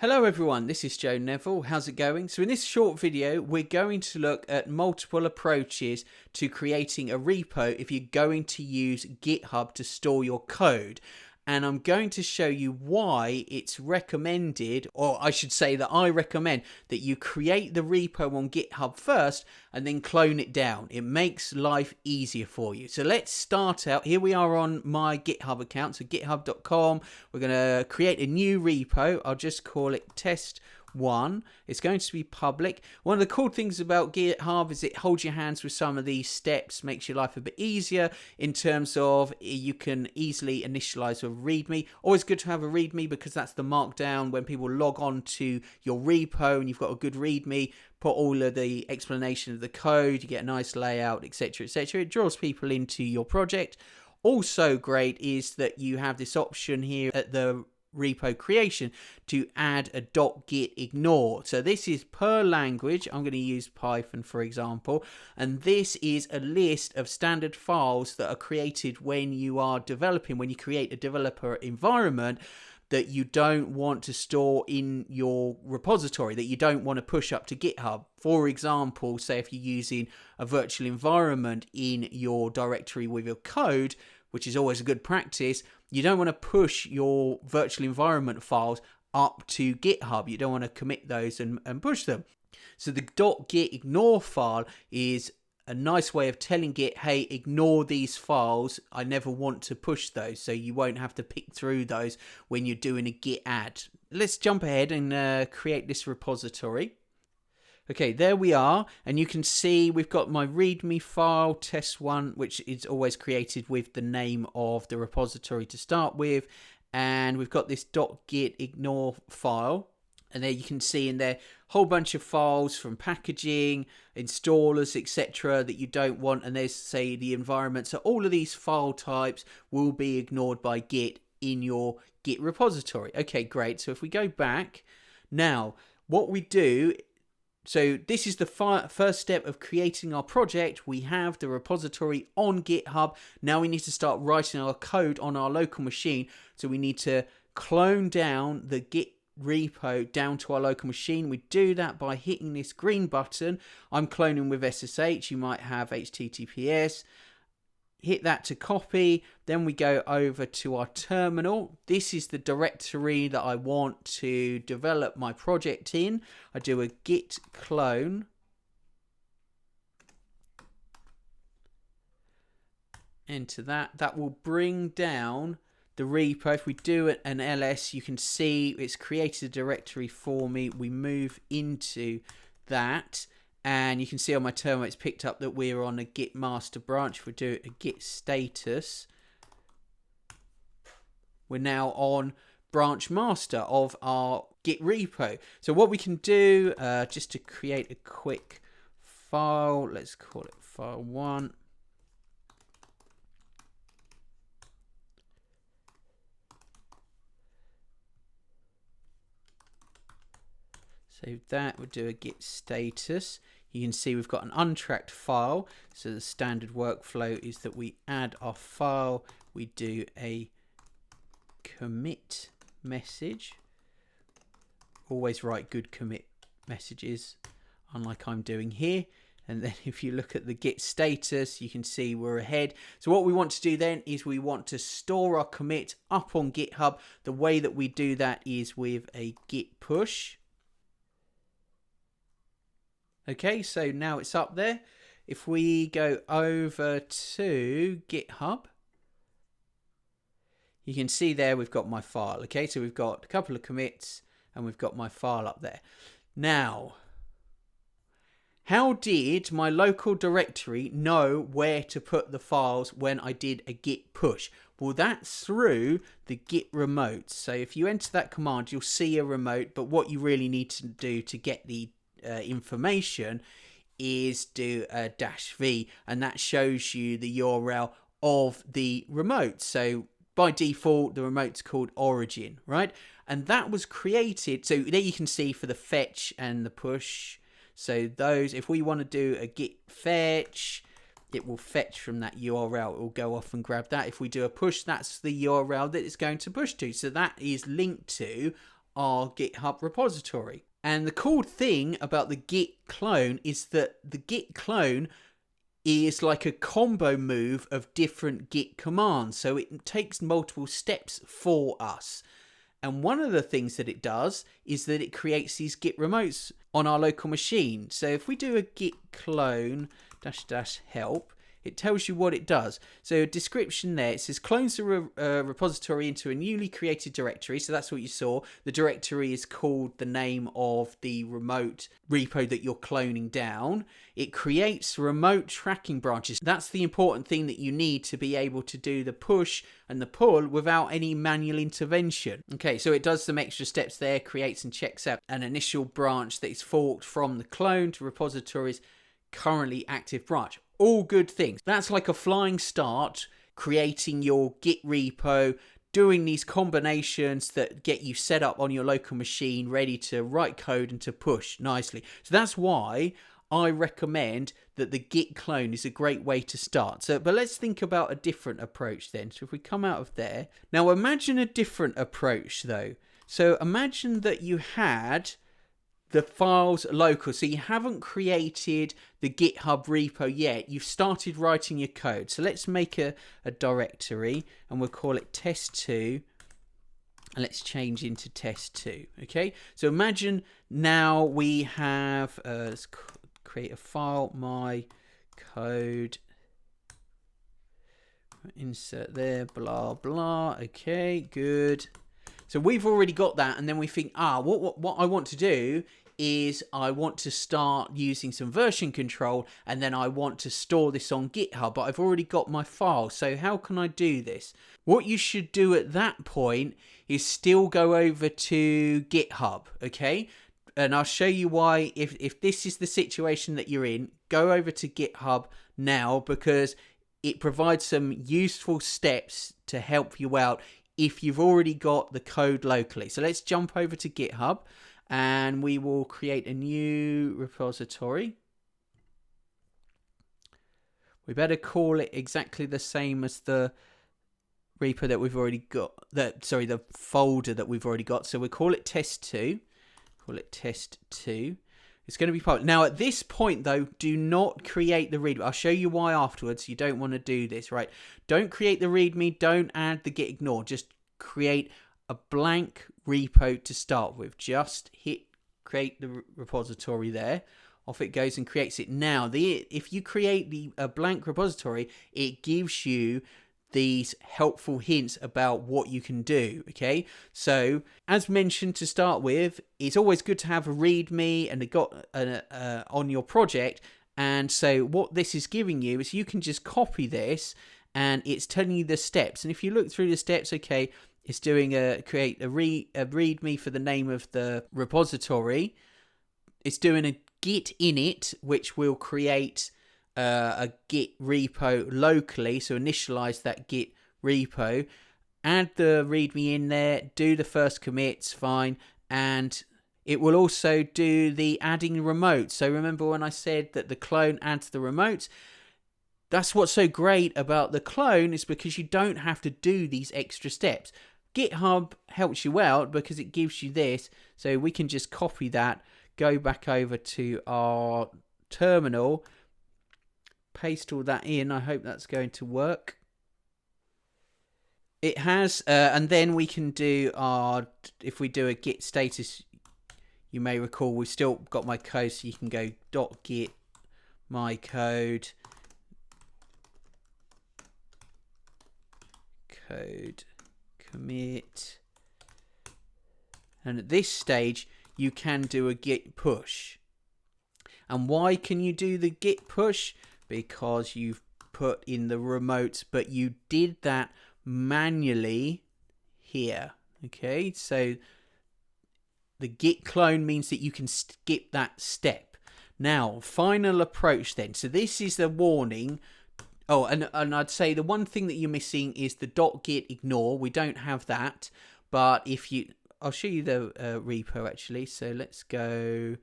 Hello everyone, this is Joe Neville. How's it going? So in this short video, we're going to look at multiple approaches to creating a repo if you're going to use GitHub to store your code. And I'm going to show you why it's recommended, or I should say that I recommend that you create the repo on GitHub first and then clone it down. It makes life easier for you. So let's start out. Here we are on my GitHub account, so github.com. We're going to create a new repo. I'll just call it test1. It's going to be public. One of the cool things about GitHub is it holds your hands with some of these steps, makes your life a bit easier in terms of you can easily initialize with Readme. Always good to have a Readme because that's the markdown when people log on to your repo and you've got a good Readme, put all of the explanation of the code, you get a nice layout, etc, etc. It draws people into your project. Also great is that you have this option here at the repo creation to add a .git ignore. So this is per language. I'm going to use Python, for example, and this is a list of standard files that are created when you are developing, when you create a developer environment that you don't want to store in your repository, that you don't want to push up to GitHub. For example, say if you're using a virtual environment in your directory with your code, which is always a good practice, you don't want to push your virtual environment files up to GitHub. You don't want to commit those and push them. So the .git ignore file is a nice way of telling Git, hey, ignore these files. I never want to push those, so you won't have to pick through those when you're doing a Git add. Let's jump ahead and create this repository. Okay, there we are, and you can see we've got my README file, test1, which is always created with the name of the repository to start with, and we've got this .git ignore file, and there you can see in there a whole bunch of files from packaging, installers, etc. that you don't want, and there's, say, the environment. So all of these file types will be ignored by Git in your Git repository. Okay, great. So if we go back, now what we do, so this is the first step of creating our project. We have the repository on GitHub. Now we need to start writing our code on our local machine. So we need to clone down the Git repo down to our local machine. We do that by hitting this green button. I'm cloning with SSH. You might have HTTPS. Hit that to copy. Then we go over to our terminal. This is the directory that I want to develop my project in. I do a Git Clone. Enter that. That will bring down the repo. If we do an ls, you can see it's created a directory for me. We move into that. And you can see on my terminal it's picked up that we're on a Git master branch. If we do a Git status, we're now on branch master of our Git repo. So what we can do, just to create a quick file, let's call it file1. Save that, we'll do a Git status. You can see we've got an untracked file. So the standard workflow is that we add our file, we do a commit message. Always write good commit messages, unlike I'm doing here. And then if you look at the Git status, you can see we're ahead. So what we want to do then is we want to store our commit up on GitHub. The way that we do that is with a Git Push. Okay, so now it's up there. If we go over to GitHub, you can see there we've got my file. Okay, so we've got a couple of commits and we've got my file up there. Now, how did my local directory know where to put the files when I did a Git push? Well, that's through the Git Remote. So if you enter that command, you'll see a remote, but what you really need to do to get the information is do a -v, and that shows you the URL of the remote. So by default the remote's called origin, right? And that was created, so there you can see for the fetch and the push. So those, if we want to do a git fetch, it will fetch from that URL. It will go off and grab that. If we do a push, that's the URL that it's going to push to. So that is linked to our GitHub repository. And the cool thing about the Git clone is that the Git clone is like a combo move of different Git commands. So it takes multiple steps for us. And one of the things that it does is that it creates these Git remotes on our local machine. So if we do a Git clone -- help, it tells you what it does. So a description there, it says clones the repository into a newly created directory. So that's what you saw. The directory is called the name of the remote repo that you're cloning down. It creates remote tracking branches. That's the important thing that you need to be able to do the push and the pull without any manual intervention. Okay, so it does some extra steps there, creates and checks out an initial branch that is forked from the clone to repository's currently active branch. All good things. That's like a flying start, creating your Git repo, doing these combinations that get you set up on your local machine, ready to write code and to push nicely. So that's why I recommend that the Git clone is a great way to start. But let's think about a different approach then. So if we come out of there, now imagine a different approach though. So imagine that you had the files local. So you haven't created the GitHub repo yet. You've started writing your code. So let's make a directory and we'll call it test2. And let's change into test2. Okay. So imagine now we have, let's create a file, my code. Insert there, blah, blah. Okay, good. So we've already got that, and then we think, what I want to do is I want to start using some version control, and then I want to store this on GitHub, but I've already got my file. So how can I do this? What you should do at that point is still go over to GitHub, okay? And I'll show you why, if this is the situation that you're in, go over to GitHub now, because it provides some useful steps to help you out if you've already got the code locally. So let's jump over to GitHub and we will create a new repository. We better call it exactly the same as the repo that we've already got, the folder that we've already got. So we'll call it test2. Call it test2. It's going to be public. Now at this point though, do not create the readme. I'll show you why afterwards. You don't want to do this, right? Don't create the readme. Don't add the git ignore. Just create a blank repo to start with. Just hit create the repository there. Off it goes and creates it. Now, if you create a blank repository, it gives you these helpful hints about what you can do. Okay, so as mentioned to start with, it's always good to have a readme and on your project. And so what this is giving you is you can just copy this and it's telling you the steps. And if you look through the steps, okay, it's doing create a readme for the name of the repository. It's doing a git init, which will create a Git repo locally, so initialize that Git repo, add the readme in there, do the first commits, fine, and it will also do the adding remote. So remember when I said that the clone adds the remote? That's what's so great about the clone, is because you don't have to do these extra steps. GitHub helps you out because it gives you this, so we can just copy that, go back over to our terminal, paste all that in. I hope that's going to work. It has, and then we can do if we do a git status, you may recall we've still got my code, so you can go .git my code commit, and at this stage you can do a git push. And why can you do the git push? Because you've put in the remote, but you did that manually here. Okay, so the git clone means that you can skip that step. Now, final approach then. So this is the warning. Oh, and I'd say the one thing that you're missing is the .git ignore. We don't have that, but I'll show you the repo actually. So let's go,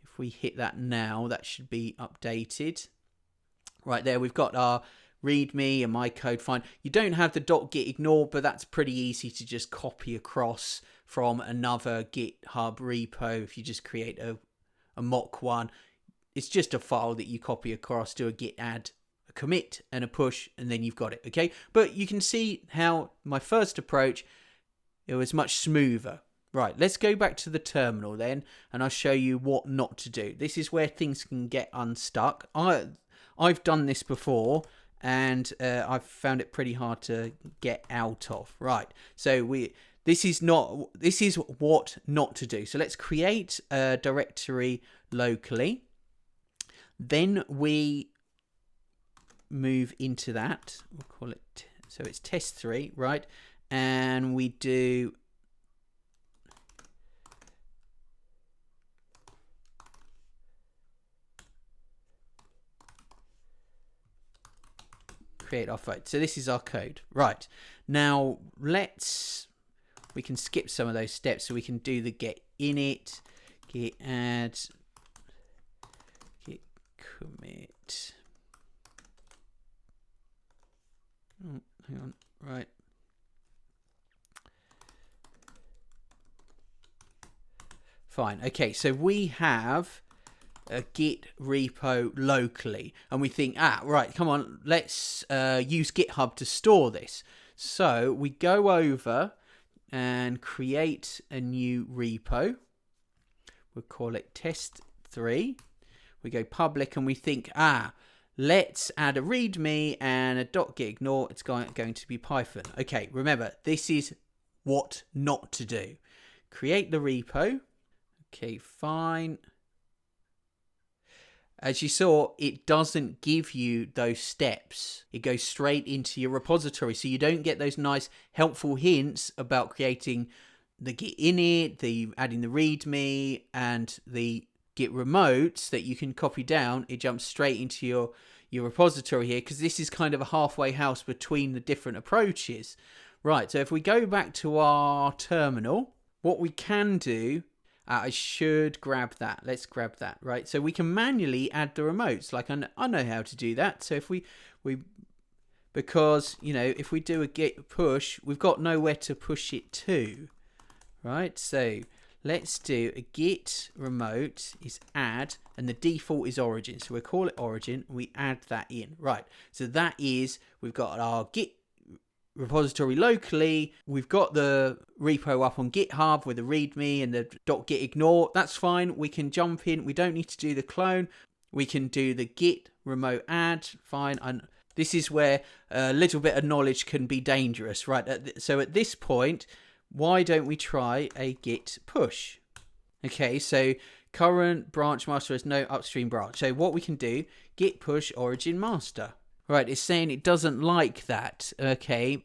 if we hit that now, that should be updated. Right there, we've got our readme and my code, fine. You don't have the .git ignore, but that's pretty easy to just copy across from another GitHub repo. If you just create a mock one, it's just a file that you copy across, do a git add, a commit and a push, and then you've got it. Okay, but you can see how my first approach, it was much smoother. Right, let's go back to the terminal then, and I'll show you what not to do. This is where things can get unstuck. I've done this before, and I've found it pretty hard to get out of. Right, so this is what not to do. So let's create a directory locally. Then we move into that. We'll call it, so it's test3, right? And we do create our file. So this is our code. Right. Now we can skip some of those steps, so we can do the get init, git add, git commit. Oh, hang on. Right. Fine. Okay, so we have a Git repo locally, and we think, right, come on, let's use GitHub to store this. So we go over and create a new repo. We'll call it test3. We go public, and we think, let's add a readme and a .gitignore. It's going to be Python. Okay, remember, this is what not to do. Create the repo. Okay, fine. As you saw, it doesn't give you those steps. It goes straight into your repository. So you don't get those nice helpful hints about creating the Git init, adding the readme, and the Git remotes that you can copy down. It jumps straight into your repository here, because this is kind of a halfway house between the different approaches. Right, so if we go back to our terminal, what we can do, I should grab that. Let's grab that, right? So we can manually add the remotes. Like I know how to do that. So if we because, you know, if we do a git push, we've got nowhere to push it to, right? So let's do a git remote is add, and the default is origin. So we'll call it origin. We add that in, right? So that is, we've got our git repository locally, we've got the repo up on GitHub with the readme and the .gitignore. That's fine. We can jump in. We don't need to do the clone. We can do the git remote add. Fine. And this is where a little bit of knowledge can be dangerous, right? So at this point, why don't we try a git push? Okay, so current branch master has no upstream branch. So what we can do, git push origin master. Right, it's saying it doesn't like that. Okay,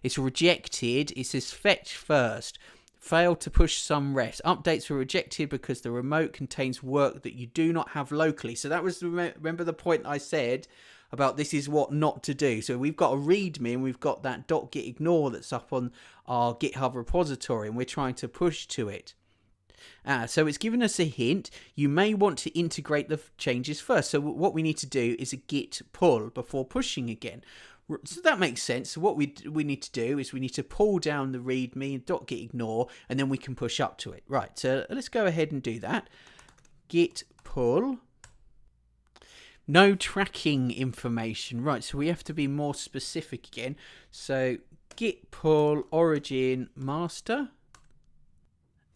it's rejected. It says fetch first. Failed to push some refs. Updates were rejected because the remote contains work that you do not have locally. So that was, remember the point I said about this is what not to do. So we've got a readme and we've got that .gitignore that's up on our GitHub repository, and we're trying to push to it. So it's given us a hint. You may want to integrate the changes first. So what we need to do is a git pull before pushing again. So that makes sense. So what we need to do is we need to pull down the readme .gitignore, and then we can push up to it. Right, so let's go ahead and do that. Git pull. No tracking information. Right, so we have to be more specific again. So git pull origin master.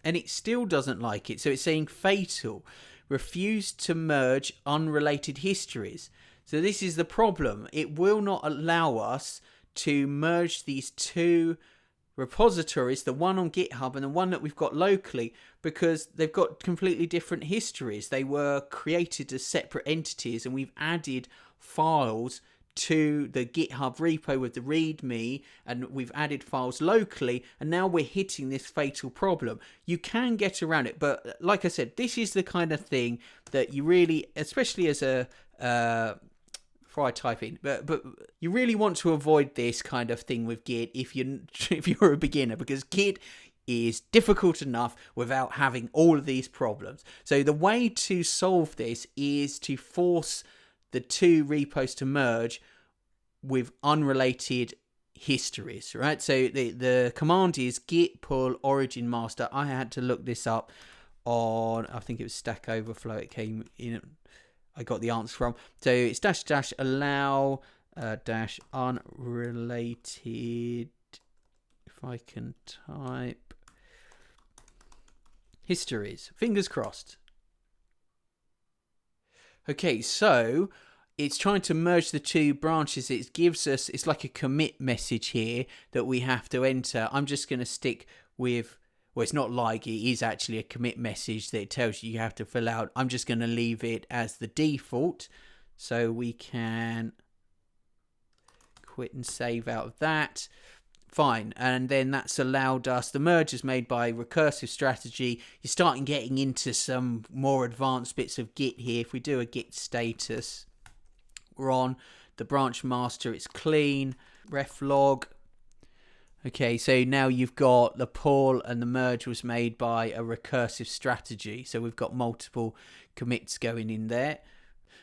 And it still doesn't like it. So it's saying fatal. Refused to merge unrelated histories. So this is the problem. It will not allow us to merge these two repositories, the one on GitHub and the one that we've got locally, because they've got completely different histories. They were created as separate entities, and we've added files to the GitHub repo with the readme, and we've added files locally, and now we're hitting this fatal problem. You can get around it, but like I said, this is the kind of thing that you really, especially as a before I type in, but you really want to avoid this kind of thing with Git if you're a beginner, because Git is difficult enough without having all of these problems. So the way to solve this is to force the two repos to merge with unrelated histories, right? So the command is git pull origin master. I had to look this up on, I think it was Stack Overflow. It came in, I got the answer from. So it's -- allow -- unrelated, if I can type, histories. Fingers crossed. Okay, so it's trying to merge the two branches. It gives us, it's like a commit message here that we have to enter. I'm just going to stick with, well, it's not like, it is actually a commit message that it tells you have to fill out. I'm just going to leave it as the default. So we can quit and save out of that. Fine. And then that's allowed us, the merge is made by recursive strategy. You're starting getting into some more advanced bits of Git here. If we do a Git status, we're on the branch master, it's clean, ref log. Okay, so now you've got the pull and the merge was made by a recursive strategy. So we've got multiple commits going in there.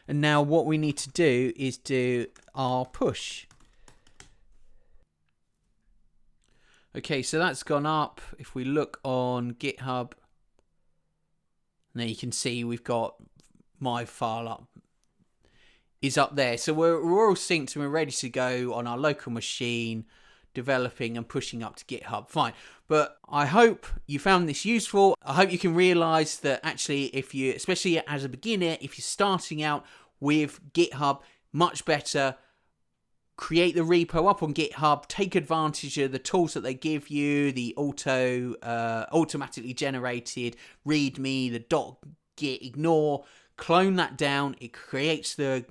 And now what we need to do is do our push. Okay, so that's gone up. If we look on GitHub, now you can see we've got my file up, is up there. So we're all synced and we're ready to go on our local machine, developing and pushing up to GitHub. Fine. But I hope you found this useful. I hope you can realize that actually, if you, especially as a beginner, if you're starting out with GitHub, much better create the repo up on GitHub, take advantage of the tools that they give you, the automatically generated Readme, the .git ignore, clone that down. It creates the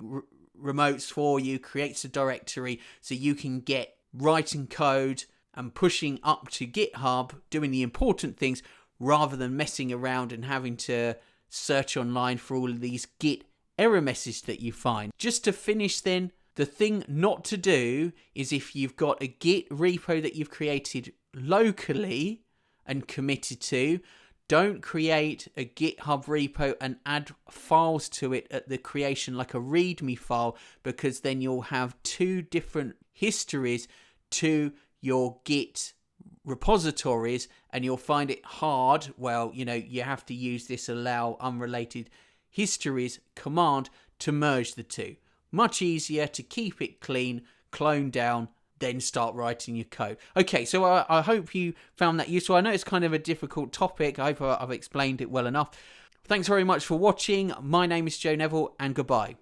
remotes for you, creates a directory so you can get writing code and pushing up to GitHub, doing the important things rather than messing around and having to search online for all of these Git error messages that you find. Just to finish then, the thing not to do is if you've got a Git repo that you've created locally and committed to, don't create a GitHub repo and add files to it at the creation like a README file, because then you'll have two different histories to your Git repositories and you'll find it hard. Well, you know, you have to use this allow unrelated histories command to merge the two. Much easier to keep it clean, clone down, then start writing your code. Okay, so I hope you found that useful. I know it's kind of a difficult topic. I hope I've explained it well enough. Thanks very much for watching. My name is Joe Neville, and goodbye.